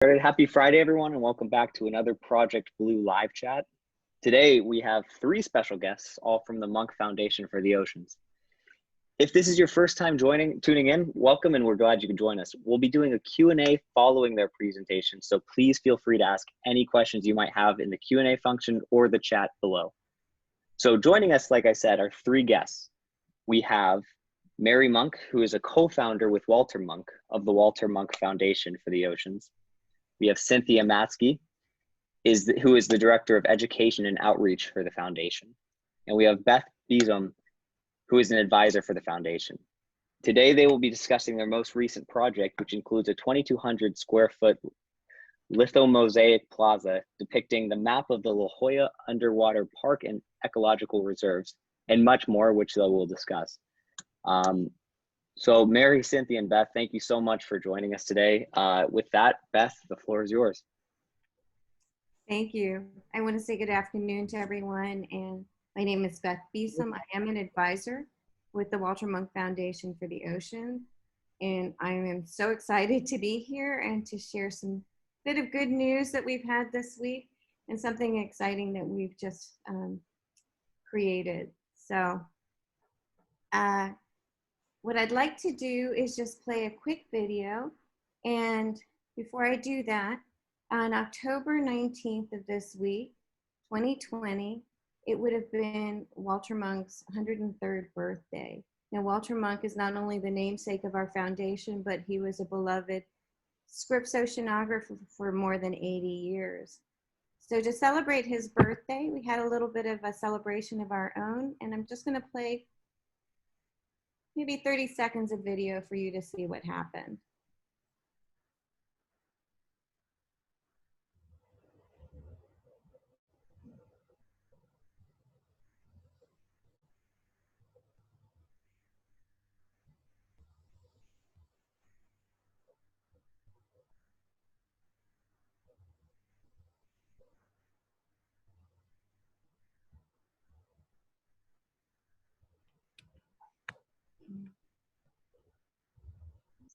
Happy Friday, everyone, and welcome back to another Project Blue live chat. Today, we have three special guests, all from the Munk Foundation for the Oceans. If this is your first time tuning in, welcome, and we're glad you can join us. We'll be doing a Q&A following their presentation, so please feel free to ask any questions you might have in the Q&A function or the chat below. So joining us, like I said, are three guests. We have Mary Munk, who is a co-founder with Walter Munk of the Walter Munk Foundation for the Oceans. We have Cynthia Matsky, who is the Director of Education and Outreach for the Foundation. And we have Beth Besom, who is an advisor for the Foundation. Today, they will be discussing their most recent project, which includes a 2,200 square foot lithomosaic plaza depicting the map of the La Jolla Underwater Park and Ecological Reserves, and much more, which they will discuss. So Mary, Cynthia, and Beth, thank you so much for joining us today. With that, Beth, the floor is yours. Thank you. I want to say good afternoon to everyone. And my name is Beth Besom. I am an advisor with the Walter Munk Foundation for the Ocean. And I am so excited to be here and to share some bit of good news that we've had this week and something exciting that we've just created. So, what I'd like to do is just play a quick video. And before I do that, on October 19th of this week, 2020, it would have been Walter Munk's 103rd birthday. Now, Walter Munk is not only the namesake of our foundation, but he was a beloved scripps oceanographer for more than 80 years. So to celebrate his birthday, we had a little bit of a celebration of our own, and I'm just gonna play maybe 30 seconds of video for you to see what happened.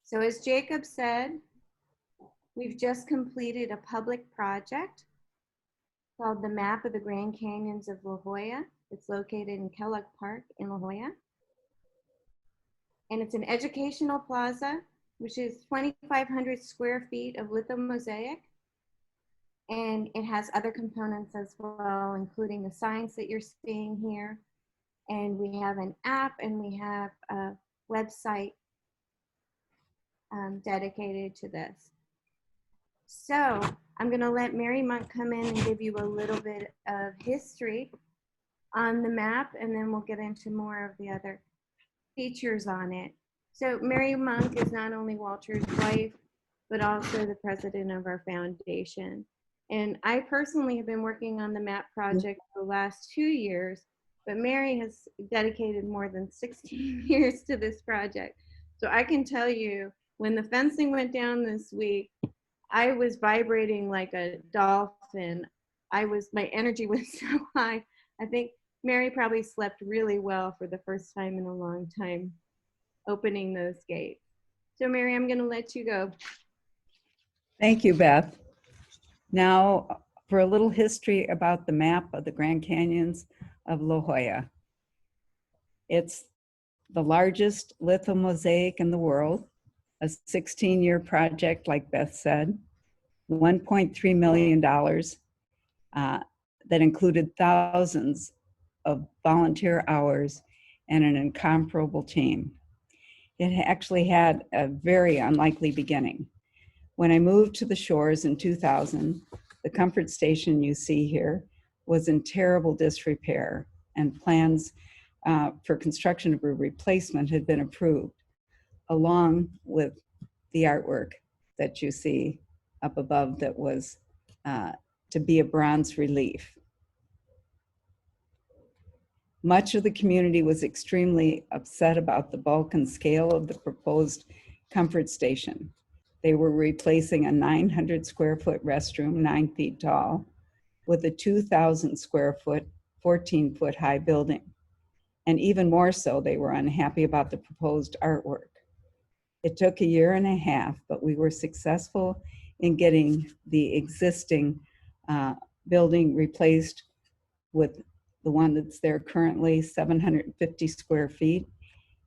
So as Jacob said, we've just completed a public project called the Map of the Grand Canyons of La Jolla. It's located in Kellogg Park in La Jolla. And it's an educational plaza, which is 2,500 square feet of lithomosaic. And it has other components as well, including the signs that you're seeing here. And we have an app and we have a website dedicated to this. So I'm gonna let Mary Munk come in and give you a little bit of history on the map, and then we'll get into more of the other features on it. So Mary Munk is not only Walter's wife, but also the president of our foundation. And I personally have been working on the map project for the last 2 years, but Mary has dedicated more than 16 years to this project. So I can tell you, when the fencing went down this week, I was vibrating like a dolphin. My energy was so high. I think Mary probably slept really well for the first time in a long time, opening those gates. So Mary, I'm gonna let you go. Thank you, Beth. Now, for a little history about the map of the Grand Canyons of La Jolla. It's the largest lithomosaic in the world, a 16-year project, like Beth said, $1.3 million that included thousands of volunteer hours and an incomparable team. It actually had a very unlikely beginning. When I moved to the shores in 2000, the comfort station you see here was in terrible disrepair, and plans for construction of a replacement had been approved, along with the artwork that you see up above that was to be a bronze relief. Much of the community was extremely upset about the bulk and scale of the proposed comfort station. They were replacing a 900 square foot restroom, 9 feet tall, with a 2,000 square foot, 14 foot high building. And even more so, they were unhappy about the proposed artwork. It took 1.5 years, but we were successful in getting the existing building replaced with the one that's there currently, 750 square feet.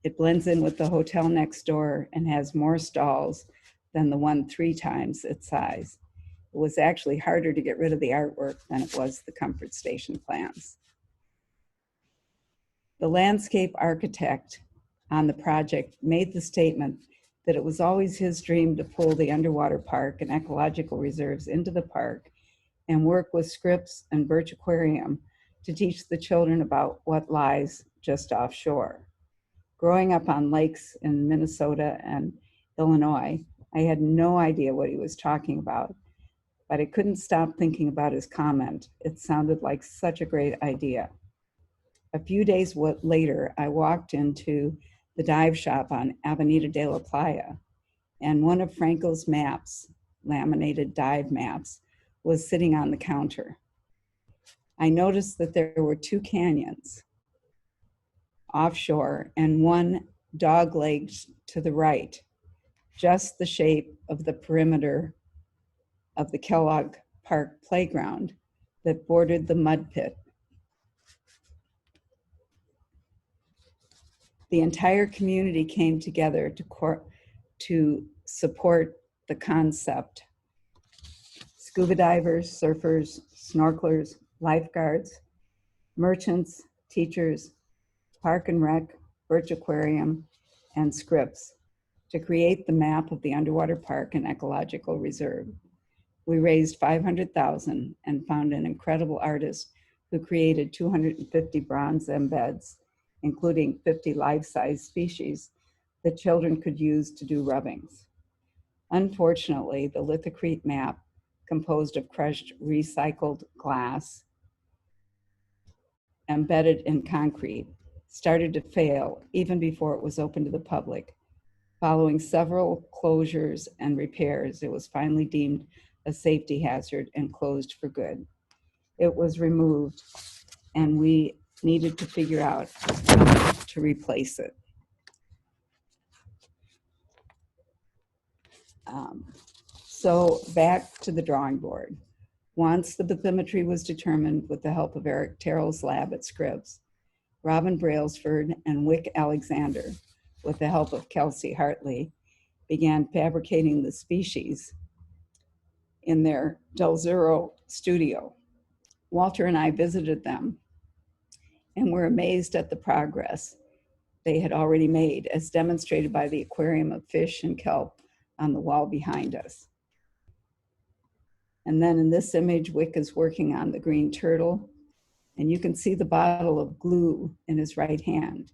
It blends in with the hotel next door and has more stalls than the one 3 times its size. It was actually harder to get rid of the artwork than it was the comfort station plans. The landscape architect on the project made the statement that it was always his dream to pull the underwater park and ecological reserves into the park and work with Scripps and Birch Aquarium to teach the children about what lies just offshore. Growing up on lakes in Minnesota and Illinois, I had no idea what he was talking about, but I couldn't stop thinking about his comment. It sounded like such a great idea. A few days later, I walked into the dive shop on Avenida de la Playa, and one of Franco's maps, laminated dive maps, was sitting on the counter. I noticed that there were 2 canyons offshore and one dog-legged to the right, just the shape of the perimeter of the Kellogg Park playground that bordered the mud pit. The entire community came together to support the concept. Scuba divers, surfers, snorkelers, lifeguards, merchants, teachers, Park and Rec, Birch Aquarium, and Scripps to create the map of the underwater park and ecological reserve. We raised $500,000 and found an incredible artist who created 250 bronze embeds, including 50 life-size species that children could use to do rubbings. Unfortunately, the lithocrete map, composed of crushed recycled glass embedded in concrete, started to fail even before it was open to the public. Following several closures and repairs, it was finally deemed a safety hazard and closed for good. It was removed, and we needed to figure out how to replace it. So back to the drawing board. Once the bathymetry was determined with the help of Eric Terrell's lab at Scripps, Robin Brailsford and Wick Alexander, with the help of Kelsey Hartley, began fabricating the species in their Del Zero studio. Walter and I visited them and were amazed at the progress they had already made, as demonstrated by the aquarium of fish and kelp on the wall behind us. And then in this image, Wick is working on the green turtle, and you can see the bottle of glue in his right hand.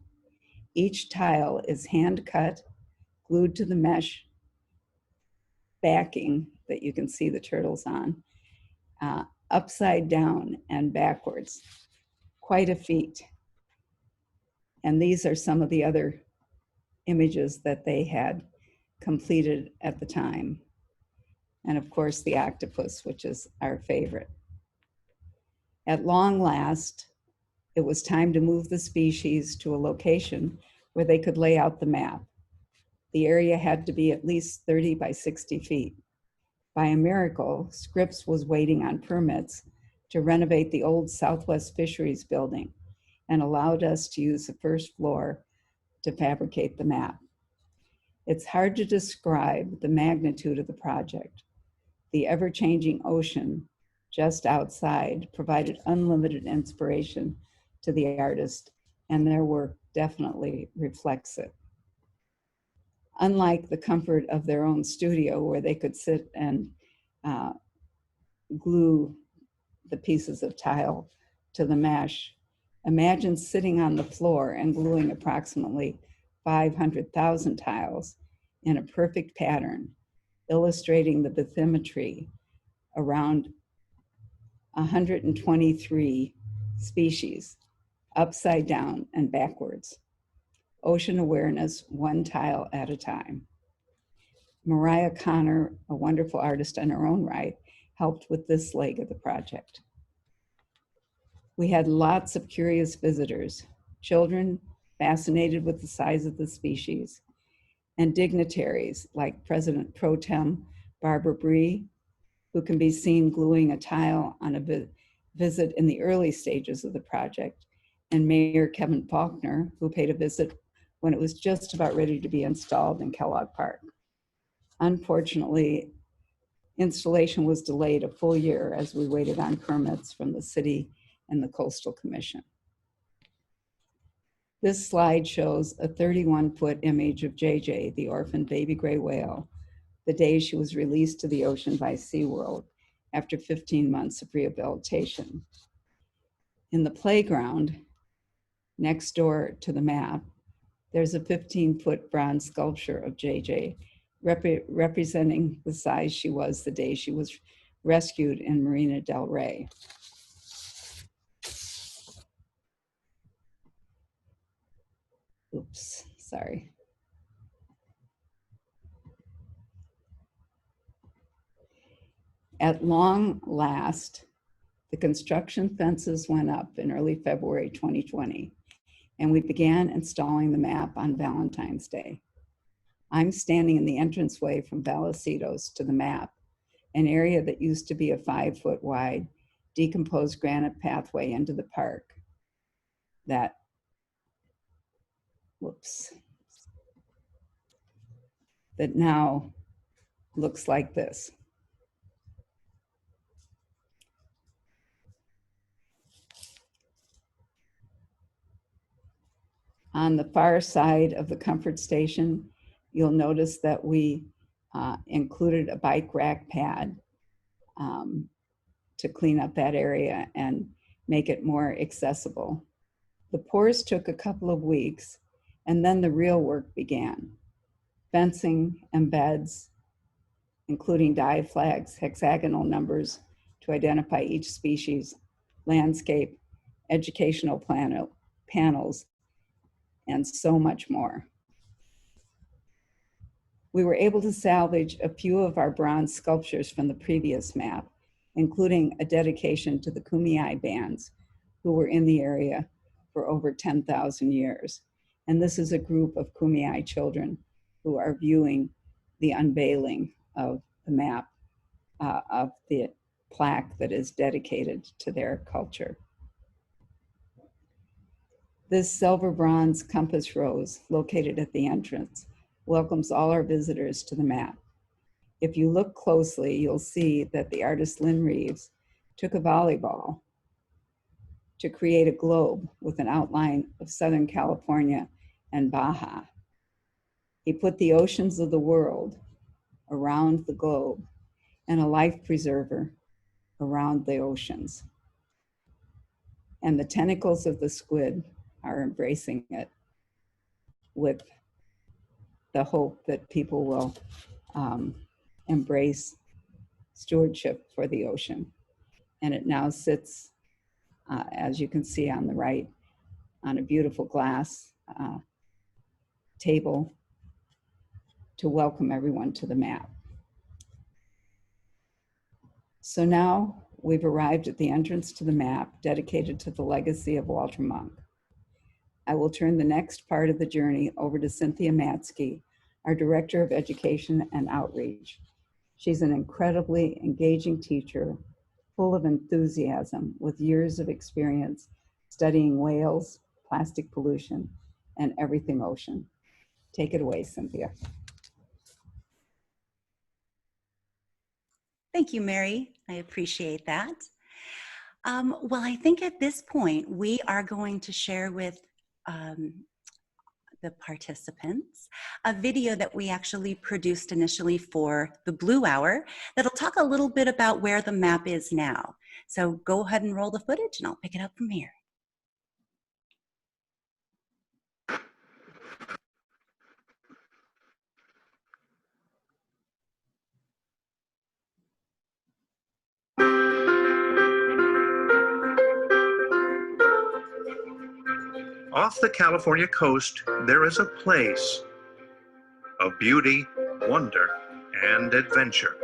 Each tile is hand cut, glued to the mesh backing that you can see the turtles on, upside down and backwards. Quite a feat. And these are some of the other images that they had completed at the time. And of course, the octopus, which is our favorite. At long last, it was time to move the species to a location where they could lay out the map. The area had to be at least 30 by 60 feet. By a miracle, Scripps was waiting on permits to renovate the old Southwest Fisheries building and allowed us to use the first floor to fabricate the map. It's hard to describe the magnitude of the project. The ever-changing ocean just outside provided unlimited inspiration to the artist, and their work definitely reflects it. Unlike the comfort of their own studio where they could sit and glue the pieces of tile to the mesh, imagine sitting on the floor and gluing approximately 500,000 tiles in a perfect pattern, illustrating the bathymetry around 123 species, upside down and backwards. Ocean awareness, one tile at a time. Mariah Connor, a wonderful artist in her own right, helped with this leg of the project. We had lots of curious visitors, children fascinated with the size of the species, and dignitaries like President Pro Tem Barbara Bree who can be seen gluing a tile on a visit in the early stages of the project, and Mayor Kevin Faulkner, who paid a visit when it was just about ready to be installed in Kellogg Park. Unfortunately, installation was delayed a full year as we waited on permits from the city and the Coastal Commission. This slide shows a 31-foot image of JJ, the orphaned baby gray whale, the day she was released to the ocean by SeaWorld after 15 months of rehabilitation. In the playground, next door to the map, there's a 15-foot bronze sculpture of JJ, representing the size she was the day she was rescued in Marina del Rey. Oops, sorry. At long last, the construction fences went up in early February 2020, and we began installing the map on Valentine's Day. I'm standing in the entranceway from Vallecito's to the map, an area that used to be a 5-foot wide, decomposed granite pathway into the park that, that now looks like this. On the far side of the comfort station, you'll notice that we included a bike rack pad to clean up that area and make it more accessible. The pours took a couple of weeks, and then the real work began. Fencing and beds, including dive flags, hexagonal numbers to identify each species, landscape, educational panels, and so much more. We were able to salvage a few of our bronze sculptures from the previous map, including a dedication to the Kumeyaay bands, who were in the area for over 10,000 years. And this is a group of Kumeyaay children who are viewing the unveiling of the map, of the plaque that is dedicated to their culture. This silver bronze compass rose, located at the entrance, welcomes all our visitors to the map. If you look closely, you'll see that the artist Lynn Reeves took a volleyball to create a globe with an outline of Southern California and Baja. He put the oceans of the world around the globe and a life preserver around the oceans. And the tentacles of the squid are embracing it with the hope that people will embrace stewardship for the ocean. And it now sits, as you can see on the right, on a beautiful glass table to welcome everyone to the map. So now we've arrived at the entrance to the map dedicated to the legacy of Walter Munk. I will turn the next part of the journey over to Cynthia Matsky, our Director of Education and Outreach. She's an incredibly engaging teacher, full of enthusiasm, with years of experience studying whales, plastic pollution, and everything ocean. Take it away, Cynthia. Thank you, Mary. I appreciate that. Well, I think at this point, we are going to share with the participants a video that we actually produced initially for the Blue Hour that'll talk a little bit about where the map is now. So go ahead and roll the footage and I'll pick it up from here. Off the California coast, there is a place of beauty, wonder, and adventure.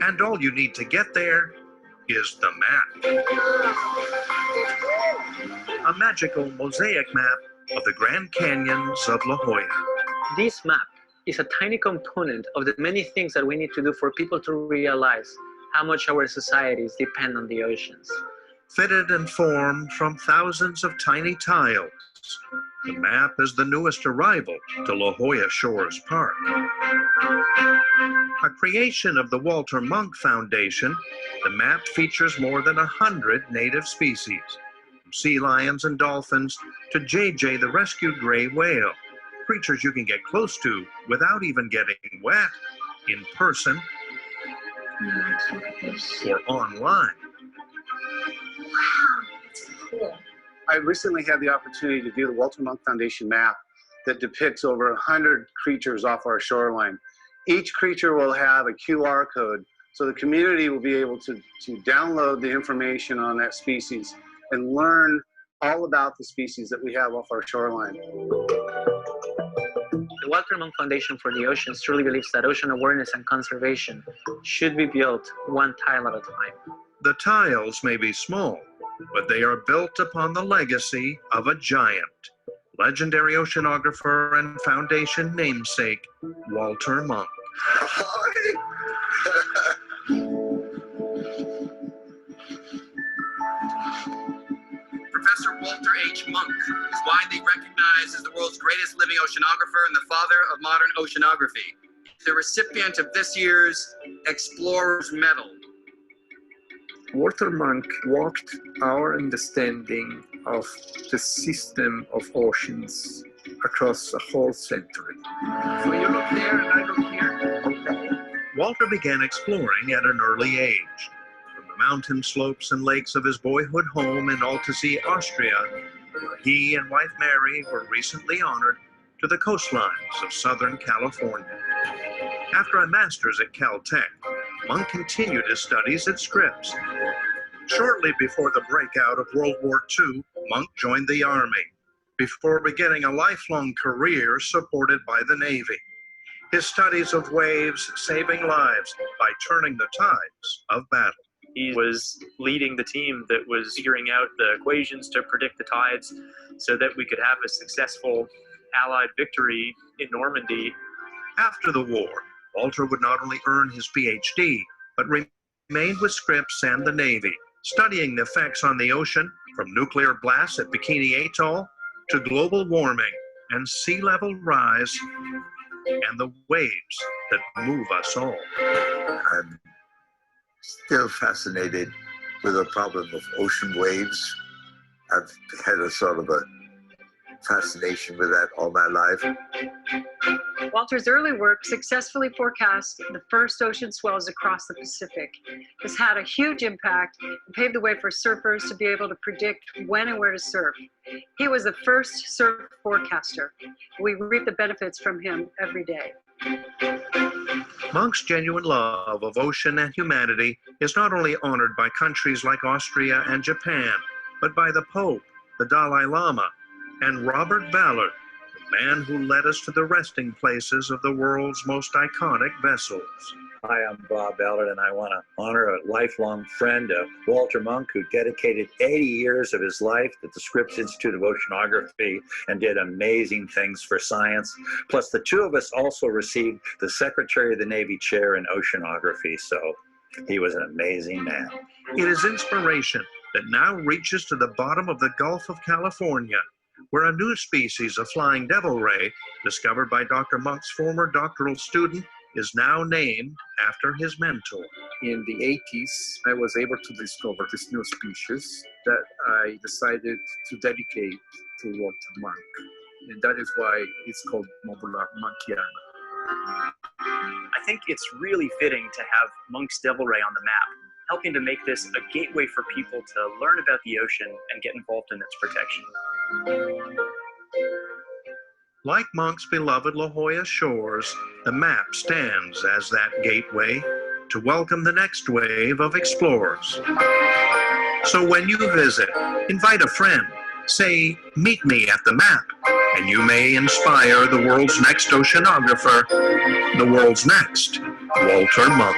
And all you need to get there is the map. A magical mosaic map of the Grand Canyons of La Jolla. This map is a tiny component of the many things that we need to do for people to realize how much our societies depend on the oceans. Fitted and formed from thousands of tiny tiles, the map is the newest arrival to La Jolla Shores Park. A creation of the Walter Munk Foundation, the map features more than 100 native species, from sea lions and dolphins to JJ the rescued gray whale, creatures you can get close to without even getting wet, in person or online. Cool. I recently had the opportunity to view the Walter Munk Foundation map that depicts over 100 creatures off our shoreline. Each creature will have a QR code, so the community will be able to download the information on that species and learn all about the species that we have off our shoreline. The Walter Munk Foundation for the Oceans truly believes that ocean awareness and conservation should be built one tile at a time. The tiles may be small, but they are built upon the legacy of a giant, legendary oceanographer and foundation namesake, Walter Munk. Professor Walter H. Munk is widely recognized as the world's greatest living oceanographer and the father of modern oceanography. The recipient of this year's Explorer's Medal. Walter Munk walked our understanding of the system of oceans across a whole century. So you look there and I look here. Okay. Walter began exploring at an early age. From the mountain slopes and lakes of his boyhood home in Altesee, Austria, where he and wife Mary were recently honored, to the coastlines of Southern California. After a master's at Caltech, Munk continued his studies at Scripps. Shortly before the breakout of World War II, Munk joined the Army, before beginning a lifelong career supported by the Navy. His studies of waves saving lives by turning the tides of battle. He was leading the team that was figuring out the equations to predict the tides so that we could have a successful Allied victory in Normandy. After the war, Walter would not only earn his PhD, but remained with Scripps and the Navy, studying the effects on the ocean from nuclear blasts at Bikini Atoll to global warming and sea level rise and the waves that move us all. I'm still fascinated with the problem of ocean waves. I've had a sort of a fascination with that all my life. Walter's early work successfully forecast the first ocean swells across the Pacific. This had a huge impact and paved the way for surfers to be able to predict when and where to surf. He was the first surf forecaster. We reap the benefits from him every day. Munk's genuine love of ocean and humanity is not only honored by countries like Austria and Japan, but by the Pope, the Dalai Lama, and Robert Ballard, the man who led us to the resting places of the world's most iconic vessels. Hi, I'm Bob Ballard, and I want to honor a lifelong friend, Walter Munk, who dedicated 80 years of his life at the Scripps Institute of Oceanography and did amazing things for science. Plus, the two of us also received the Secretary of the Navy Chair in Oceanography, so he was an amazing man. It is inspiration that now reaches to the bottom of the Gulf of California, where a new species of flying devil ray, discovered by Dr. Munk's former doctoral student, is now named after his mentor. In the 80s, I was able to discover this new species that I decided to dedicate to Walter Munk. And that is why it's called Mobula monkiana. I think it's really fitting to have Munk's Devil Ray on the map, helping to make this a gateway for people to learn about the ocean and get involved in its protection. Like Munk's beloved La Jolla shores, the map stands as that gateway to welcome the next wave of explorers. So when you visit, invite a friend, say, meet me at the map, and you may inspire the world's next oceanographer, the world's next Walter Munk.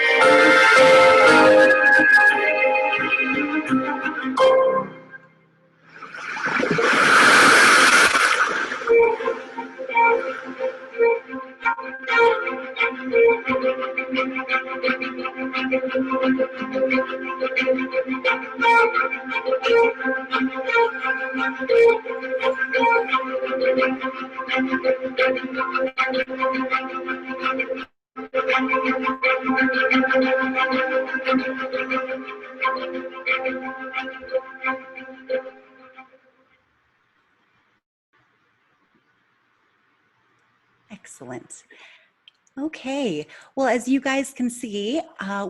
Excellent. Okay, well, as you guys can see,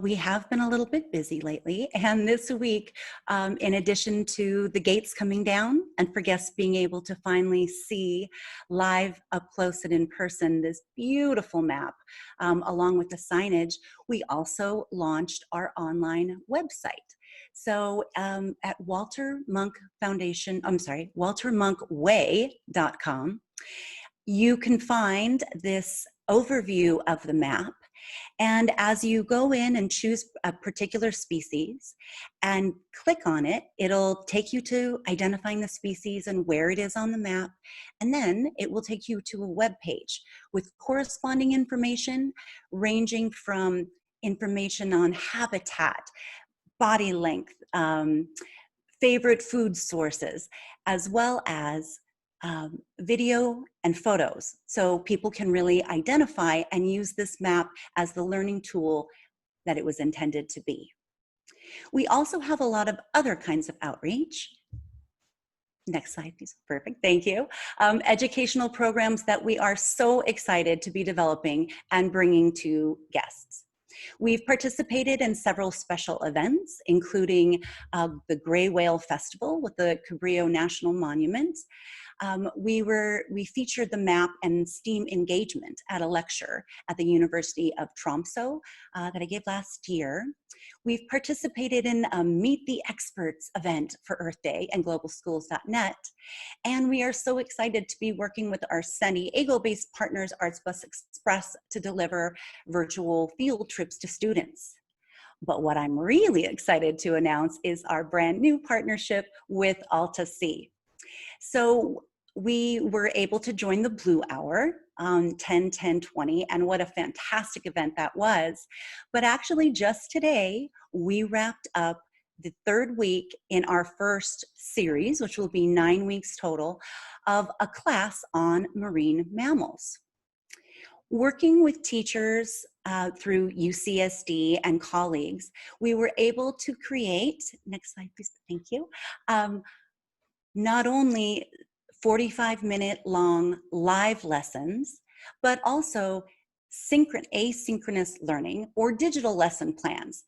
we have been a little bit busy lately. And this week, in addition to the gates coming down and for guests being able to finally see live up close and in person this beautiful map, along with the signage, we also launched our online website. So at Walter Munk Foundation, I'm sorry, waltermonkway.com, you can find this overview of the map. And as you go in and choose a particular species and click on it, it'll take you to identifying the species and where it is on the map. And then it will take you to a web page with corresponding information ranging from information on habitat, body length, favorite food sources, as well as video and photos, so people can really identify and use this map as the learning tool that it was intended to be. We also have a lot of other kinds of outreach. Next slide, please. Perfect, thank you. Educational programs that we are so excited to be developing and bringing to guests. We've participated in several special events, including the Gray Whale Festival with the Cabrillo National Monument. We featured the map and STEAM engagement at a lecture at the University of Tromsø that I gave last year. We've participated in a Meet the Experts event for Earth Day and globalschools.net. And we are so excited to be working with our San Diego-based partners, Arts Bus Express, to deliver virtual field trips to students. But what I'm really excited to announce is our brand new partnership with Alta Sea. So we were able to join the Blue Hour on 10/10/20, and what a fantastic event that was. But actually just today, we wrapped up the third week in our first series, which will be 9 weeks total, of a class on marine mammals. Working with teachers through UCSD and colleagues, we were able to create, next slide please, thank you, not only 45-minute long live lessons, but also asynchronous learning or digital lesson plans.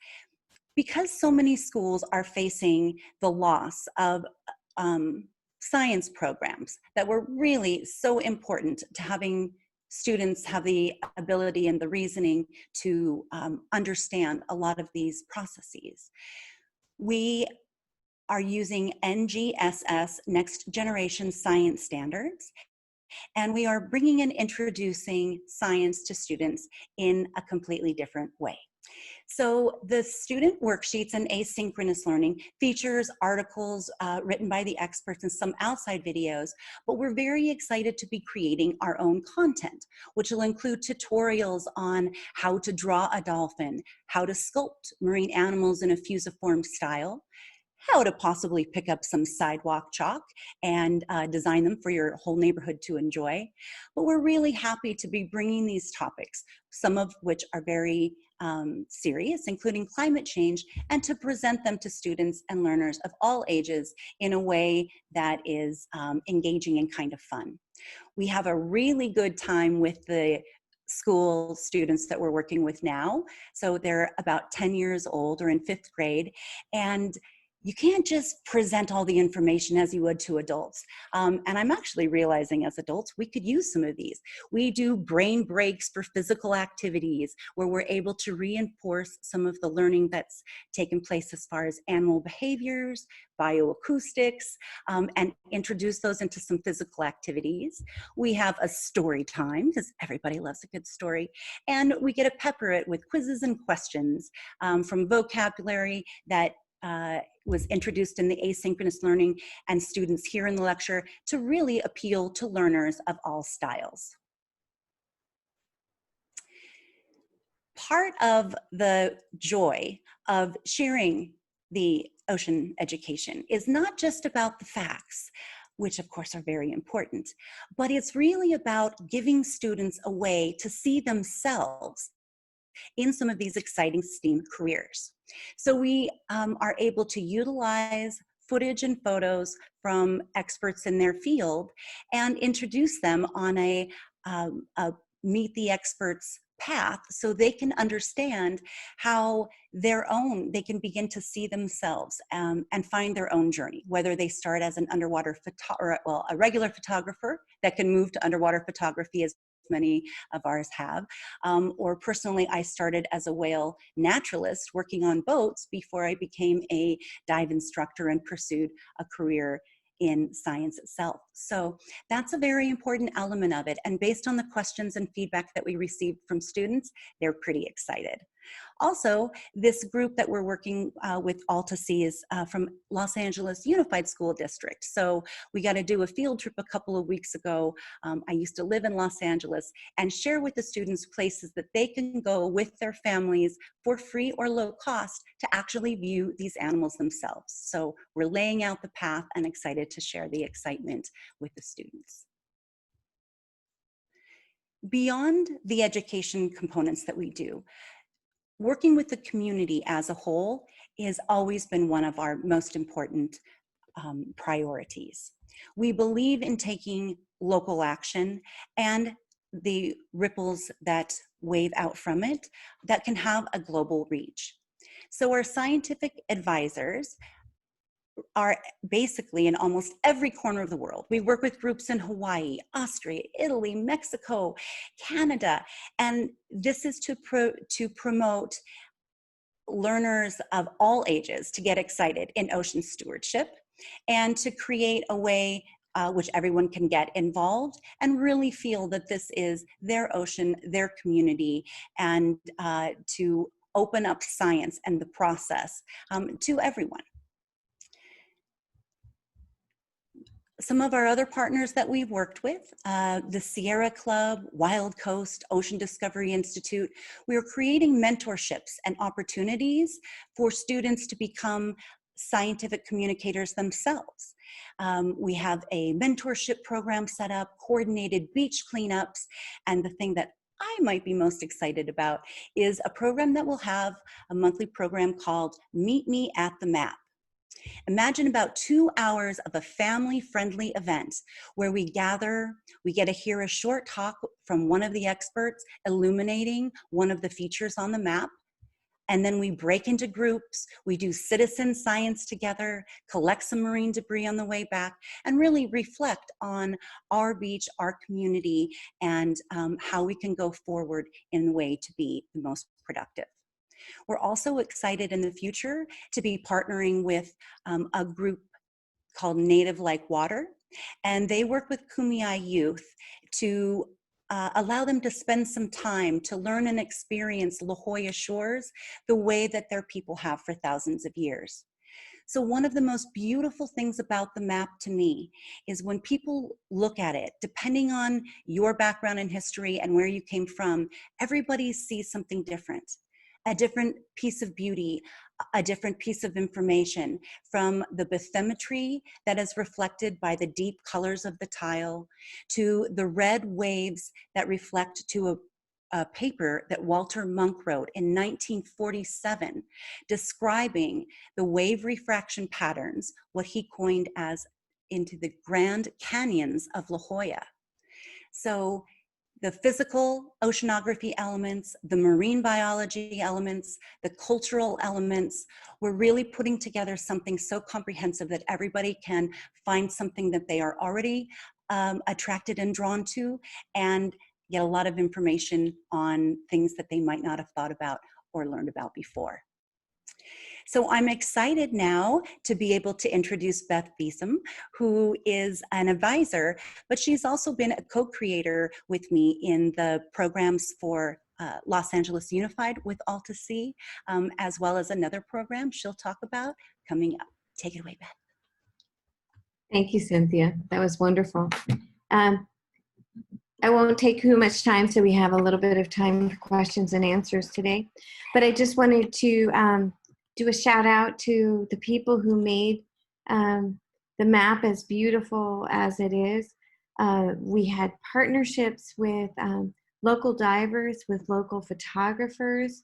Because so many schools are facing the loss of science programs that were really so important to having students have the ability and the reasoning to understand a lot of these processes. We are using NGSS, Next Generation Science Standards, and we are bringing and introducing science to students in a completely different way. So the student worksheets and asynchronous learning features articles written by the experts and some outside videos, but we're very excited to be creating our own content, which will include tutorials on how to draw a dolphin, how to sculpt marine animals in a fusiform style, how to possibly pick up some sidewalk chalk and design them for your whole neighborhood to enjoy. But we're really happy to be bringing these topics, some of which are very serious, including climate change, and to present them to students and learners of all ages in a way that is engaging and kind of fun. We have a really good time with the school students that we're working with now. So they're about 10 years old or in 5th grade. And you can't just present all the information as you would to adults. And I'm actually realizing as adults, we could use some of these. We do brain breaks for physical activities where we're able to reinforce some of the learning that's taken place as far as animal behaviors, bioacoustics, and introduce those into some physical activities. We have a story time because everybody loves a good story. And we get to pepper it with quizzes and questions from vocabulary that was introduced in the asynchronous learning and students here in the lecture to really appeal to learners of all styles. part of the joy of sharing the ocean education is not just about the facts, which of course are very important, but it's really about giving students a way to see themselves in some of these exciting STEAM careers. So we are able to utilize footage and photos from experts in their field and introduce them on a meet the experts path so they can understand how they can begin to see themselves and find their own journey, whether they start as an underwater a regular photographer that can move to underwater photography, as many of ours have, or personally I started as a whale naturalist working on boats before I became a dive instructor and pursued a career in science itself. So that's a very important element of it. And based on the questions and feedback that we received from students, they're pretty excited. Also, this group that we're working with Alta Sea is from Los Angeles Unified School District. So we got to do a field trip a couple of weeks ago. I used to live in Los Angeles and share with the students places that they can go with their families for free or low cost to actually view these animals themselves. So we're laying out the path and excited to share the excitement with the students. Beyond the education components that we do, working with the community as a whole has always been one of our most important priorities. We believe in taking local action and the ripples that wave out from it that can have a global reach. So our scientific advisors are basically in almost every corner of the world. We work with groups in Hawaii, Austria, Italy, Mexico, Canada, and this is to promote learners of all ages to get excited in ocean stewardship and to create a way which everyone can get involved and really feel that this is their ocean, their community, and to open up science and the process to everyone. Some of our other partners that we've worked with, the Sierra Club, Wild Coast, Ocean Discovery Institute, we are creating mentorships and opportunities for students to become scientific communicators themselves. We have a mentorship program set up, coordinated beach cleanups, and the thing that I might be most excited about is a program that will have a monthly program called Meet Me at the Map. Imagine about 2 hours of a family-friendly event where we gather, we get to hear a short talk from one of the experts illuminating one of the features on the map, and then we break into groups, we do citizen science together, collect some marine debris on the way back, and really reflect on our beach, our community, and how we can go forward in a way to be the most productive. We're also excited in the future to be partnering with a group called Native Like Water, and they work with Kumeyaay youth to allow them to spend some time to learn and experience La Jolla shores the way that their people have for thousands of years. So one of the most beautiful things about the map to me is when people look at it, depending on your background in history and where you came from, everybody sees something different. A different piece of beauty, a different piece of information, from the bathymetry that is reflected by the deep colors of the tile, to the red waves that reflect to a paper that Walter Munk wrote in 1947, describing the wave refraction patterns, what he coined as into the Grand Canyons of La Jolla. So the physical oceanography elements, the marine biology elements, the cultural elements, we're really putting together something so comprehensive that everybody can find something that they are already attracted and drawn to, and get a lot of information on things that they might not have thought about or learned about before. So I'm excited now to be able to introduce Beth Beeson, who is an advisor, but she's also been a co-creator with me in the programs for Los Angeles Unified with Alta Sea, as well as another program she'll talk about coming up. Take it away, Beth. Thank you, Cynthia. That was wonderful. I won't take too much time, so we have a little bit of time for questions and answers today. But I just wanted to do a shout out to the people who made the map as beautiful as it is. We had partnerships with local divers, with local photographers,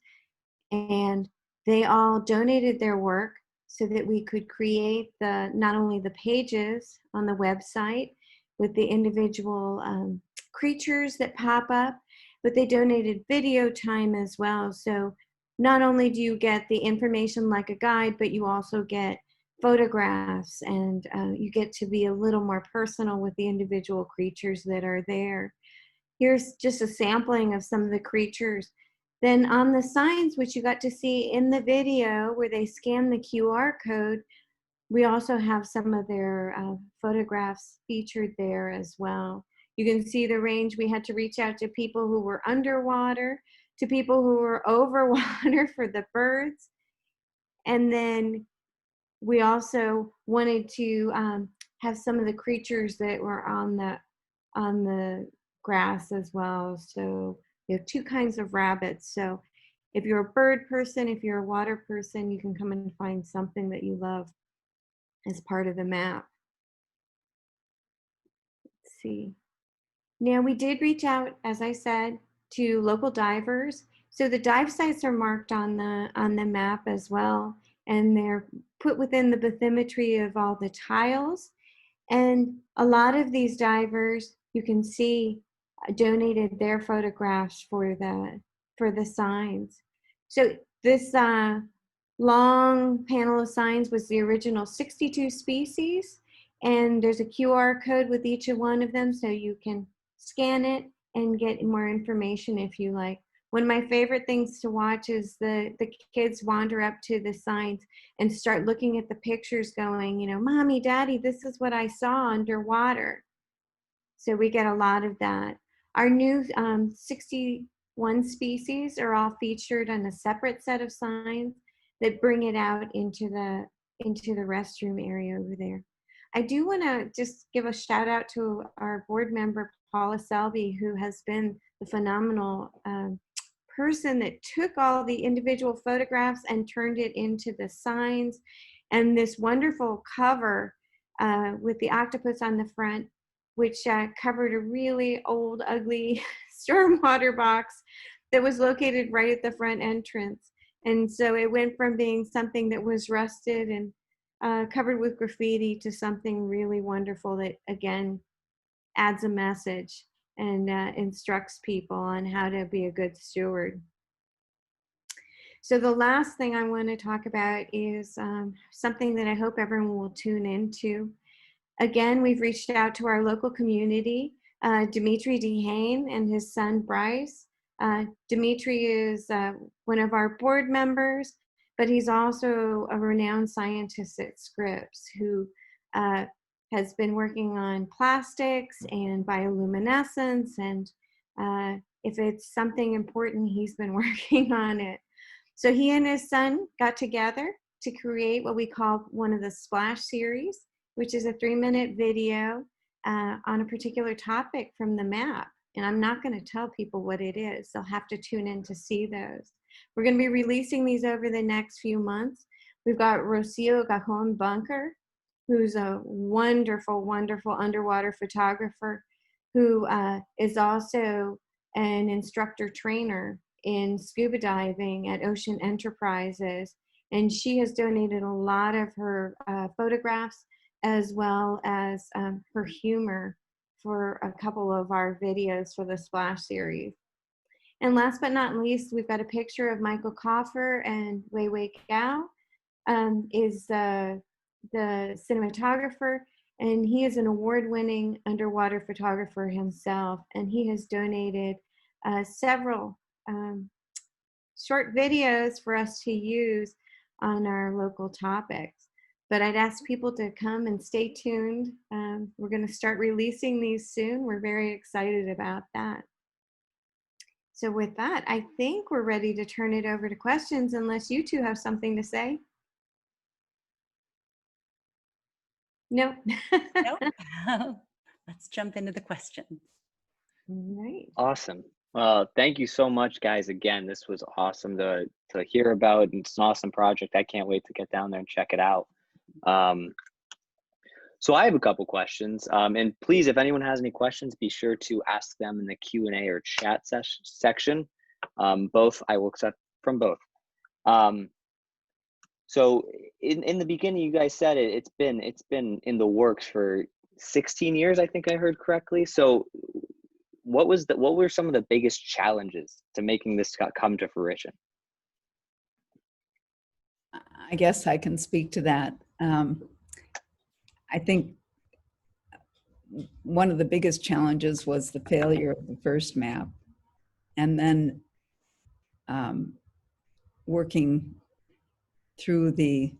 and they all donated their work so that we could create not only the pages on the website with the individual creatures that pop up, but they donated video time as well. So not only do you get the information like a guide, but you also get photographs, and you get to be a little more personal with the individual creatures that are there. Here's just a sampling of some of the creatures. Then on the signs, which you got to see in the video where they scan the QR code, we also have some of their photographs featured there as well. You can see the range. We had to reach out to people who were underwater, to people who were over water for the birds. And then we also wanted to have some of the creatures that were on the grass as well. So we have two kinds of rabbits. So if you're a bird person, if you're a water person, you can come and find something that you love as part of the map. Let's see. Now we did reach out, as I said, to local divers. So the dive sites are marked on the map as well, and they're put within the bathymetry of all the tiles. And a lot of these divers, you can see, donated their photographs for the signs. So this long panel of signs was the original 62 species, and there's a QR code with each one of them, so you can scan it and get more information if you like. One of my favorite things to watch is the kids wander up to the signs and start looking at the pictures going, Mommy, Daddy, this is what I saw underwater. So we get a lot of that. Our new 61 species are all featured on a separate set of signs that bring it out into the restroom area over there. I do want to just give a shout out to our board member, Paula Selby, who has been the phenomenal person that took all the individual photographs and turned it into the signs, and this wonderful cover with the octopus on the front, which covered a really old, ugly stormwater box that was located right at the front entrance. And so it went from being something that was rusted and covered with graffiti to something really wonderful that, again, adds a message and instructs people on how to be a good steward. So the last thing I want to talk about is something that I hope everyone will tune into. Again, we've reached out to our local community, Dimitri Dehane and his son Bryce. Dimitri is one of our board members, but he's also a renowned scientist at Scripps who has been working on plastics and bioluminescence, and if it's something important, he's been working on it. So he and his son got together to create what we call one of the Splash series, which is a 3-minute video on a particular topic from the map. And I'm not going to tell people what it is. They'll have to tune in to see those. We're going to be releasing these over the next few months. We've got Rocio Gajon Bunker, who's a wonderful, wonderful underwater photographer who is also an instructor trainer in scuba diving at Ocean Enterprises. And she has donated a lot of her photographs as well as her humor for a couple of our videos for the Splash series. And last but not least, we've got a picture of Michael Koffer, and Wei Wei Gao is the cinematographer, and he is an award-winning underwater photographer himself, and he has donated several short videos for us to use on our local topics. But I'd ask people to come and stay tuned. We're going to start releasing these soon. We're very excited about that. So with that, I think we're ready to turn it over to questions, unless you two have something to say. Nope. Nope. Let's jump into the questions. Right. Awesome. Thank you so much, guys. Again, this was awesome to hear about. It's an awesome project. I can't wait to get down there and check it out. So I have a couple questions, and please, if anyone has any questions, be sure to ask them in the Q&A or chat section. Both, I will accept from both. So in the beginning, you guys said it's been in the works for 16 years, I think I heard correctly. So what were some of the biggest challenges to making this come to fruition? I guess I can speak to that. I think one of the biggest challenges was the failure of the first map, and then working through the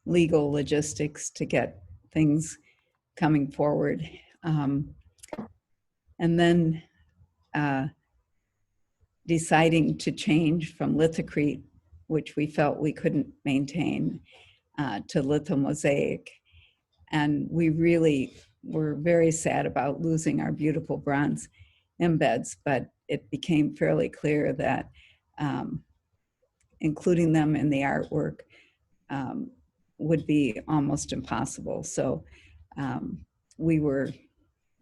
legal logistics to get things coming forward. And then deciding to change from lithocrete, which we felt we couldn't maintain, to lithomosaic. And we really were very sad about losing our beautiful bronze embeds, but it became fairly clear that including them in the artwork would be almost impossible. So we were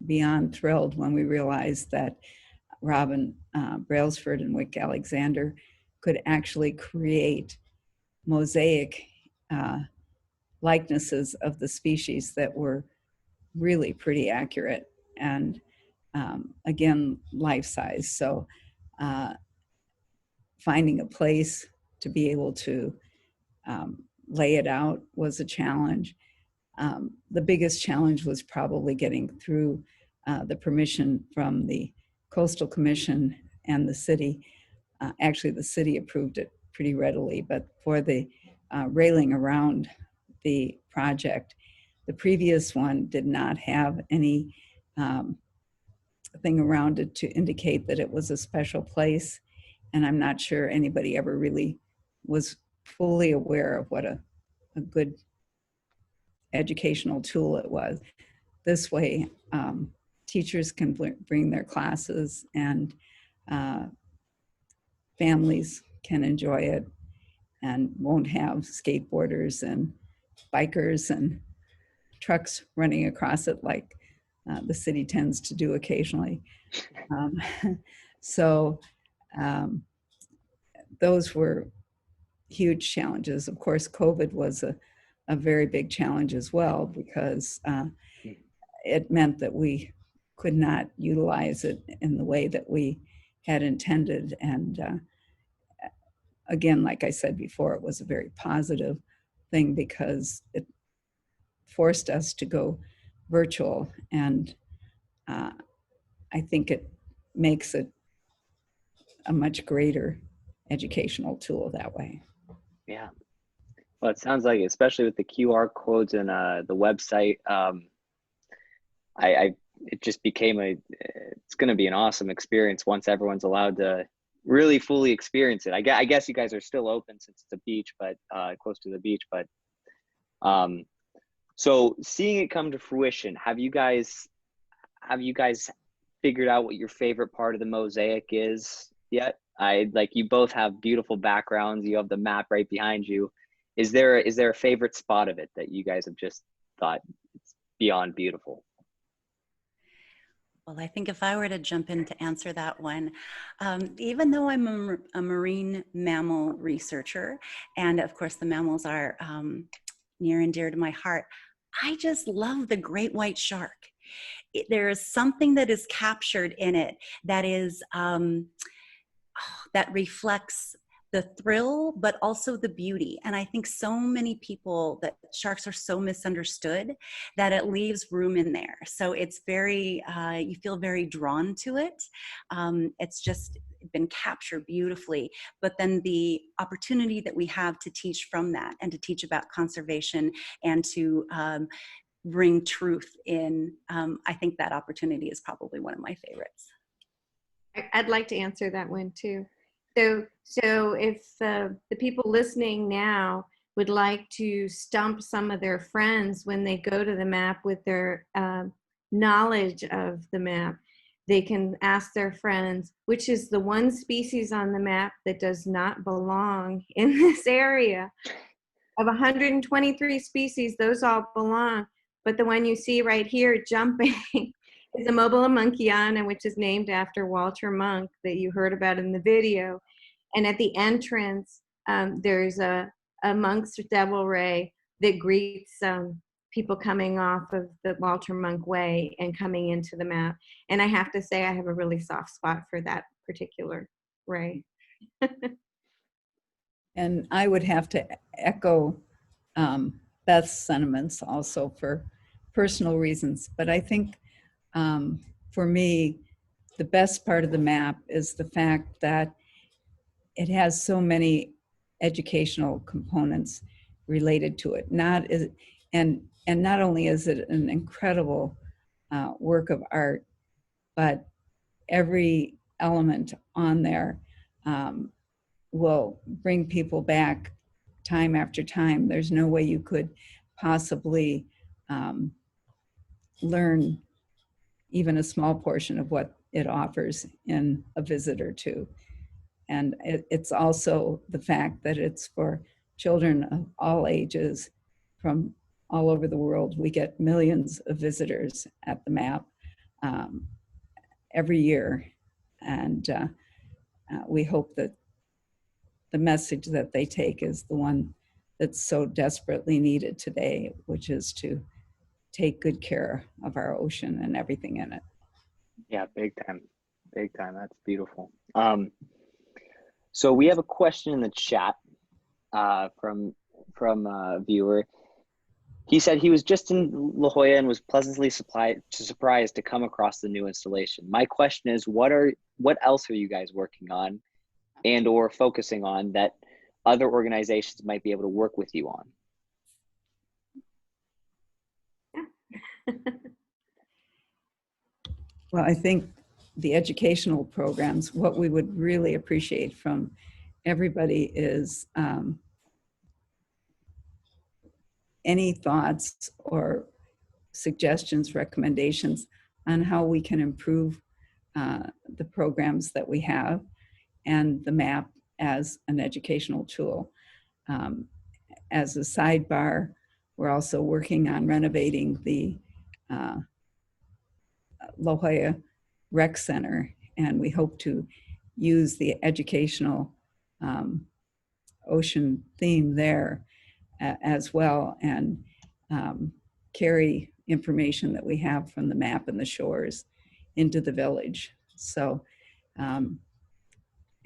beyond thrilled when we realized that Robin Brailsford and Wick Alexander could actually create mosaic likenesses of the species that were really pretty accurate and again, life size. So finding a place to be able to lay it out was a challenge. The biggest challenge was probably getting through the permission from the Coastal Commission and the city. Actually, the city approved it pretty readily, but for the railing around the project, the previous one did not have any thing around it to indicate that it was a special place. And I'm not sure anybody ever really was fully aware of what a good educational tool it was. This way, teachers can bring their classes and families can enjoy it and won't have skateboarders and bikers and trucks running across it like the city tends to do occasionally. So those were huge challenges. Of course, COVID was a very big challenge as well, because it meant that we could not utilize it in the way that we had intended. And again, like I said before, it was a very positive thing because it forced us to go virtual. And I think it makes it a much greater educational tool that way. Yeah. Well, it sounds like, especially with the QR codes and the website, it just became it's going to be an awesome experience once everyone's allowed to really fully experience it. I guess you guys are still open since it's a beach, but close to the beach. But so seeing it come to fruition, have you guys figured out what your favorite part of the mosaic is yet? You both have beautiful backgrounds. You have the map right behind you. Is there a favorite spot of it that you guys have just thought it's beyond beautiful? Well, I think if I were to jump in to answer that one, even though I'm a marine mammal researcher, and of course the mammals are near and dear to my heart, I just love the great white shark. There is something that is captured in it that is that reflects the thrill, but also the beauty. And I think so many people that sharks are so misunderstood that it leaves room in there. So it's very, you feel very drawn to it. It's just been captured beautifully. But then the opportunity that we have to teach from that and to teach about conservation and to bring truth in, I think that opportunity is probably one of my favorites. I'd like to answer that one too. So if the people listening now would like to stump some of their friends when they go to the map with their knowledge of the map, they can ask their friends, which is the one species on the map that does not belong in this area. Of 123 species, those all belong. But the one you see right here jumping is a mobile Munkiana, which is named after Walter Munk that you heard about in the video. And at the entrance, there's a monk's devil ray that greets people coming off of the Walter Munk Way and coming into the map. And I have to say, I have a really soft spot for that particular ray. And I would have to echo Beth's sentiments also for personal reasons. But I think for me, the best part of the map is the fact that it has so many educational components related to it. And not only is it an incredible work of art, but every element on there will bring people back time after time. There's no way you could possibly learn even a small portion of what it offers in a visit or two. And it's also the fact that it's for children of all ages from all over the world. We get millions of visitors at the map every year. And we hope that the message that they take is the one that's so desperately needed today, which is to take good care of our ocean and everything in it. Yeah, big time. Big time. That's beautiful. So we have a question in the chat from a viewer. He said he was just in La Jolla and was pleasantly surprised to come across the new installation. My question is, what else are you guys working on and or focusing on that other organizations might be able to work with you on? Well, I think the educational programs, what we would really appreciate from everybody is any thoughts or suggestions, recommendations on how we can improve the programs that we have and the map as an educational tool. As a sidebar, we're also working on renovating the La Jolla Rec Center, and we hope to use the educational ocean theme there as well, and carry information that we have from the map and the shores into the village. So, and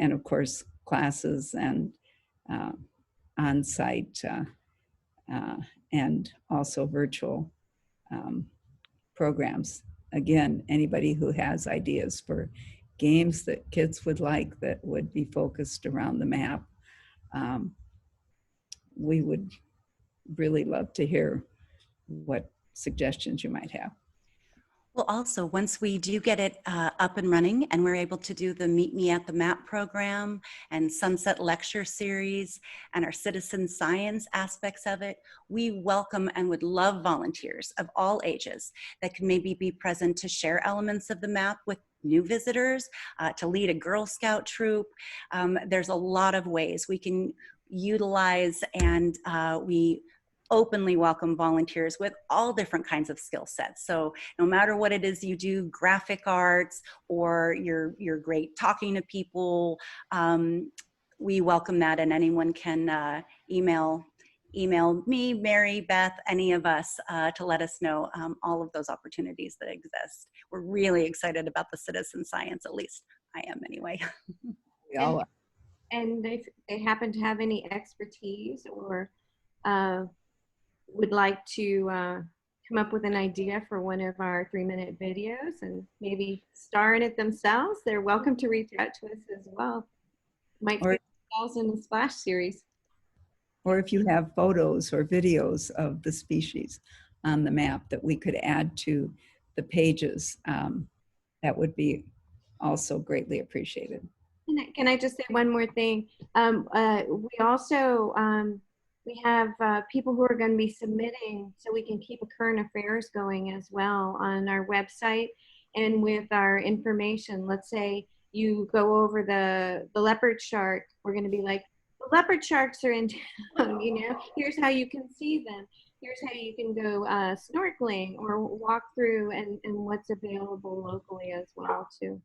of course, classes and on-site and also virtual programs. Again, anybody who has ideas for games that kids would like that would be focused around the map, we would really love to hear what suggestions you might have. Well, also, once we do get it up and running and we're able to do the Meet Me at the Map program and Sunset Lecture Series and our citizen science aspects of it, we welcome and would love volunteers of all ages that can maybe be present to share elements of the map with new visitors, to lead a Girl Scout troop. There's a lot of ways we can utilize, and we openly welcome volunteers with all different kinds of skill sets. So no matter what it is you do, graphic arts, or you're great talking to people, we welcome that, and anyone can email me, Mary, Beth, any of us to let us know all of those opportunities that exist. We're really excited about the citizen science, at least I am anyway. We all are. And if they happen to have any expertise or would like to come up with an idea for one of our 3-minute videos and maybe star in it themselves, they're welcome to reach out to us as well. Might put themselves in the splash series. Or if you have photos or videos of the species on the map that we could add to the pages, that would be also greatly appreciated. Can I just say one more thing? We also we have people who are going to be submitting, so we can keep a current affairs going as well on our website. And with our information, let's say you go over the leopard shark, we're going to be like, the leopard sharks are in town, you know, here's how you can see them. Here's how you can go snorkeling or walk through, and what's available locally as well too.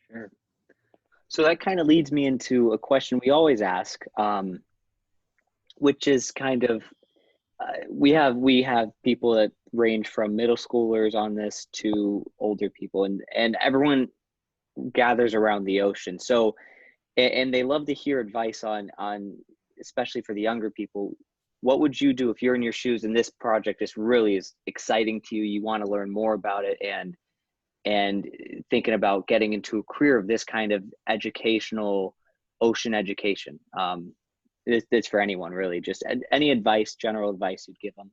Sure. So that kind of leads me into a question we always ask, which is kind of, we have people that range from middle schoolers on this to older people, and everyone gathers around the ocean. So, and they love to hear advice on especially for the younger people. What would you do if you're in your shoes and this project is exciting to you? You want to learn more about it, and thinking about getting into a career of this kind of educational ocean education. It's for anyone really. Just any advice, general advice you'd give them.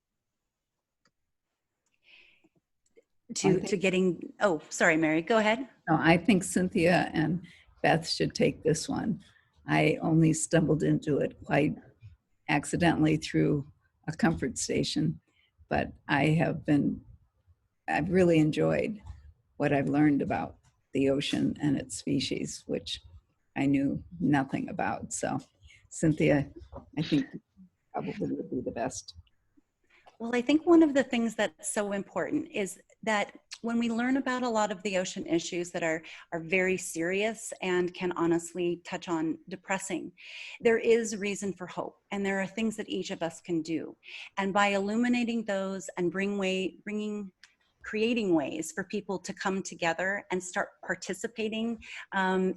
To getting, oh, sorry, Mary, go ahead. No, I think Cynthia and Beth should take this one. I only stumbled into it quite accidentally through a comfort station, but I've really enjoyed what I've learned about the ocean and its species, which I knew nothing about. So Cynthia, I think probably would be the best. Well, I think one of the things that's so important is that when we learn about a lot of the ocean issues that are very serious and can honestly touch on depressing, there is reason for hope, and there are things that each of us can do. And by illuminating those and creating ways for people to come together and start participating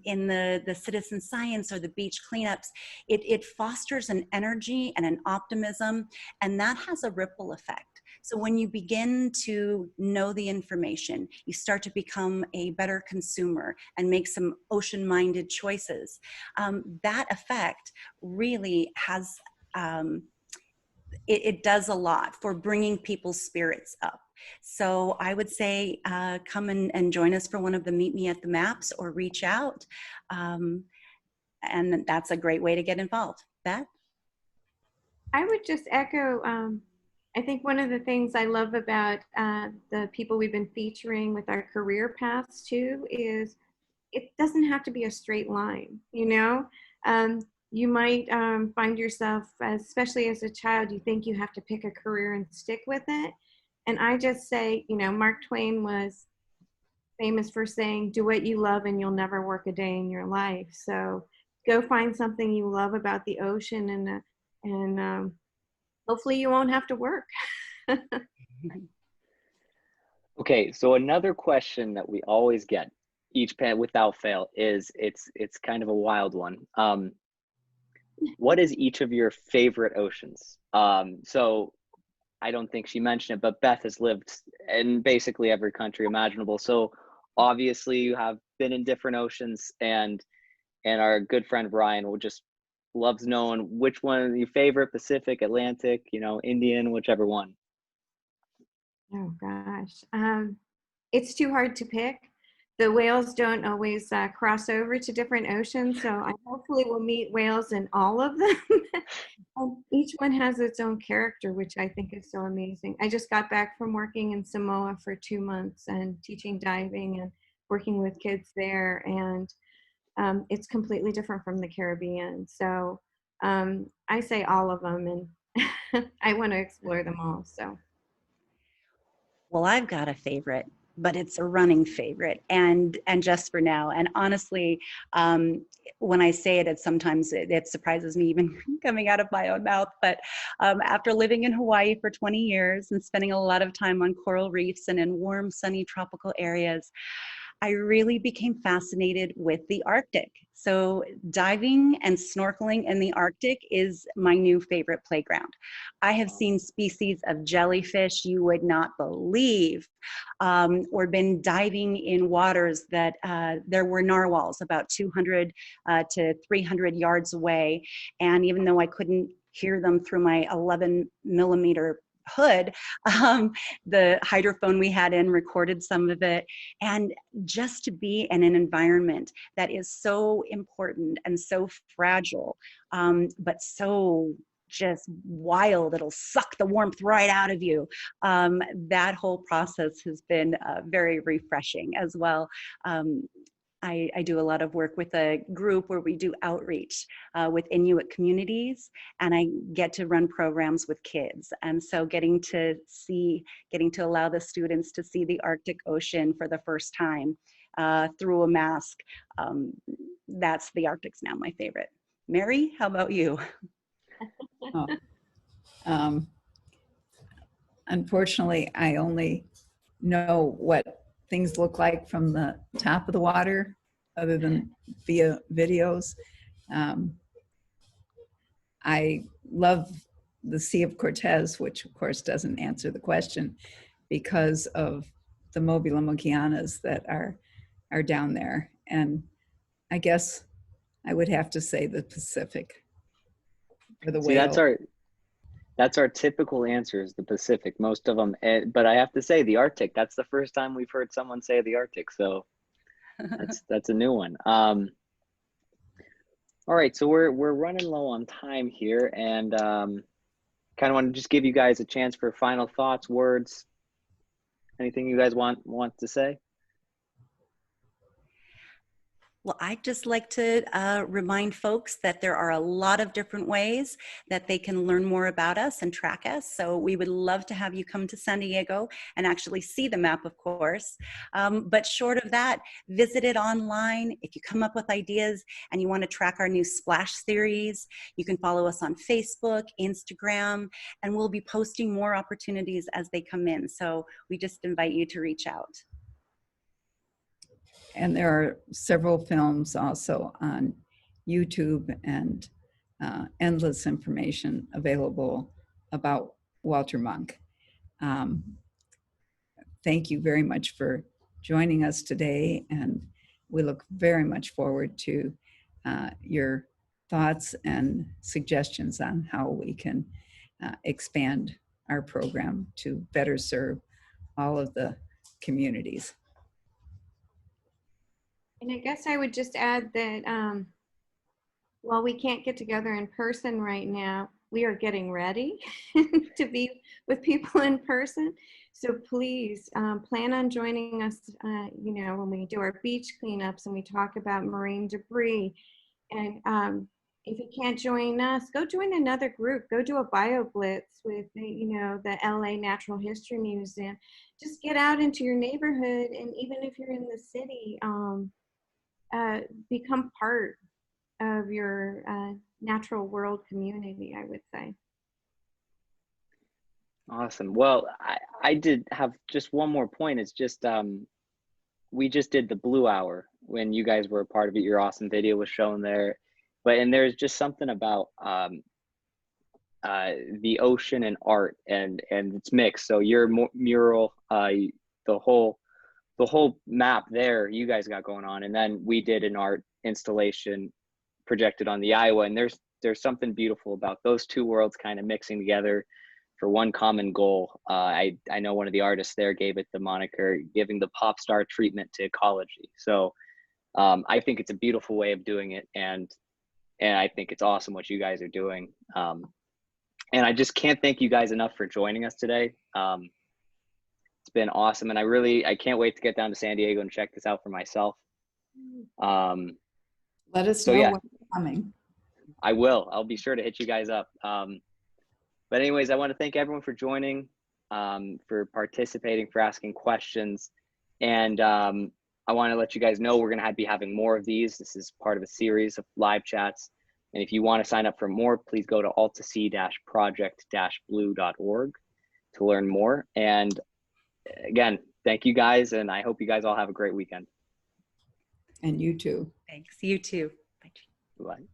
in the citizen science or the beach cleanups, it fosters an energy and an optimism, and that has a ripple effect. So when you begin to know the information, you start to become a better consumer and make some ocean-minded choices. That effect really has, it does a lot for bringing people's spirits up. So I would say come and join us for one of the Meet Me at the Maps, or reach out. And that's a great way to get involved. Beth? I would just echo, I think one of the things I love about the people we've been featuring with our career paths too is it doesn't have to be a straight line, you know? You might find yourself, especially as a child, you think you have to pick a career and stick with it. And I just say, you know, Mark Twain was famous for saying, do what you love and you'll never work a day in your life. So go find something you love about the ocean, and hopefully you won't have to work. Okay, so another question that we always get each pan without fail is, it's kind of a wild one. What is each of your favorite oceans? So I don't think she mentioned it, but Beth has lived in basically every country imaginable. So obviously you have been in different oceans, and our good friend Brian loves knowing which one is your favorite: Pacific, Atlantic, you know, Indian, whichever one. Oh gosh, it's too hard to pick. The whales don't always cross over to different oceans, so I hopefully will meet whales in all of them. And each one has its own character, which I think is so amazing. I just got back from working in Samoa for 2 months and teaching diving and working with kids there, and it's completely different from the Caribbean. So I say all of them, and I want to explore them all. So. Well, I've got a favorite, but it's a running favorite, and just for now. And honestly, when I say it, sometimes it surprises me even coming out of my own mouth. But after living in Hawaii for 20 years and spending a lot of time on coral reefs and in warm, sunny tropical areas, I really became fascinated with the Arctic. So diving and snorkeling in the Arctic is my new favorite playground. I have seen species of jellyfish you would not believe, or been diving in waters that there were narwhals about 200 to 300 yards away. And even though I couldn't hear them through my 11-millimeter hood, the hydrophone we had in recorded some of it. And just to be in an environment that is so important and so fragile, but so just wild. It'll suck the warmth right out of you. That whole process has been very refreshing as well. I do a lot of work with a group where we do outreach with Inuit communities, and I get to run programs with kids. And so getting to allow the students to see the Arctic Ocean for the first time through a mask, that's the Arctic's now my favorite. Mary, how about you? Oh. Unfortunately, I only know what things look like from the top of the water, other than via videos. I love the Sea of Cortez, which of course doesn't answer the question because of the Mobula Mokianas that are down there. And I guess I would have to say the Pacific or the See, whale. that's our typical answer is the Pacific, most of them. But I have to say the Arctic, that's the first time we've heard someone say the Arctic. So that's a new one. All right, so we're running low on time here, and kind of want to just give you guys a chance for final thoughts, words, anything you guys want to say. Well, I'd just like to remind folks that there are a lot of different ways that they can learn more about us and track us. So we would love to have you come to San Diego and actually see the map, of course. But short of that, visit it online. If you come up with ideas and you want to track our new Splash series, you can follow us on Facebook, Instagram, and we'll be posting more opportunities as they come in. So we just invite you to reach out. And there are several films also on YouTube and endless information available about Walter Munk. Thank you very much for joining us today, and we look very much forward to your thoughts and suggestions on how we can expand our program to better serve all of the communities. And I guess I would just add that while we can't get together in person right now, we are getting ready to be with people in person. So please plan on joining us, when we do our beach cleanups and we talk about marine debris. And if you can't join us, go join another group. Go do a bio blitz with the LA Natural History Museum. Just get out into your neighborhood, and even if you're in the city, become part of your natural world community, I would say. Awesome. Well, I did have just one more point. It's just we just did the Blue Hour when you guys were a part of it. Your awesome video was shown there, and there's just something about the ocean and art, and it's mixed. So your mural, the whole map there you guys got going on, and then we did an art installation projected on the Iowa, and there's something beautiful about those two worlds kind of mixing together for one common goal. I know one of the artists there gave it the moniker giving the pop star treatment to ecology. So I think it's a beautiful way of doing it, and I think it's awesome what you guys are doing. And I just can't thank you guys enough for joining us today. It's been awesome, and I can't wait to get down to San Diego and check this out for myself. Let us know when you're coming. I will. I'll be sure to hit you guys up. But anyways, I want to thank everyone for joining, for participating, for asking questions. And I want to let you guys know we're going to be having more of these. This is part of a series of live chats. And if you want to sign up for more, please go to altac-project-blue.org to learn more. And again, thank you guys, and I hope you guys all have a great weekend. And you too. Thanks. You too. Bye.